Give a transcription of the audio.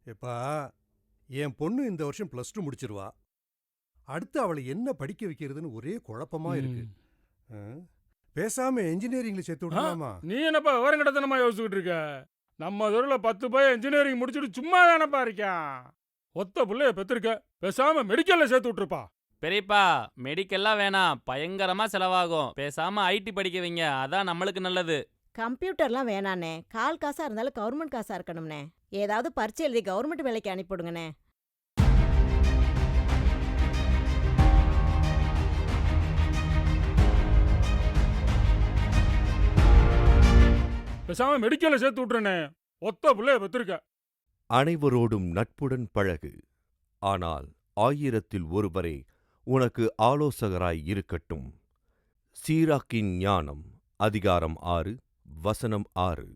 எப்பா, என் பொண்ணு இந்த வருஷம் +2 முடிச்சிருவா. அடுத்து அவளை என்ன படிக்க வைக்கிறதுன்னு ஒரே குழப்பமா இருக்கு. ஆ? பேசாம என்ஜினியரிங்ல சேர்த்து விடலாமா? நீ என்னப்பா விவரங்கடத்தனமா யோசிச்சுட்டு இருக்க? நம்ம தெருல 10 பையன் இன்ஜினியரிங் முடிச்சுட்டு சும்மா தானப்பா இருக்கான். ஒத்த புள்ளைய பெற்றிருக்க, பேசாம மெடிக்கல்ல சேர்த்து விட்டுருப்பா. பெரியப்பா, மெடிக்கல்லாம் வேணாம், பயங்கரமா செலவாகும். பேசாம ஐடி படிக்க வைங்க, அதான் நம்மளுக்கு நல்லது. கம்ப்யூட்டர்லாம் வேணாண்ணே. கால் காசா இருந்தாலும் கவர்மெண்ட் காசா இருக்கணும்ண்ணே. ஏதாவது பரீட்சை எழுதி கவர்மெண்ட் வேலைக்கு அனுப்பிவிடுங்கண்ணே. பேசாம மெடிக்கல்ல சேர்த்து விட்டுறனே, ஒத்த புள்ளைய பெற்றிருக்க. அனைவரோடும் நட்புடன் பழகு. ஆனால் 1000ல் ஒருவரே உனக்கு ஆலோசகராய் இருக்கட்டும். சீராக்கின் ஞானம் அதிகாரம் 6 வசனம் 6.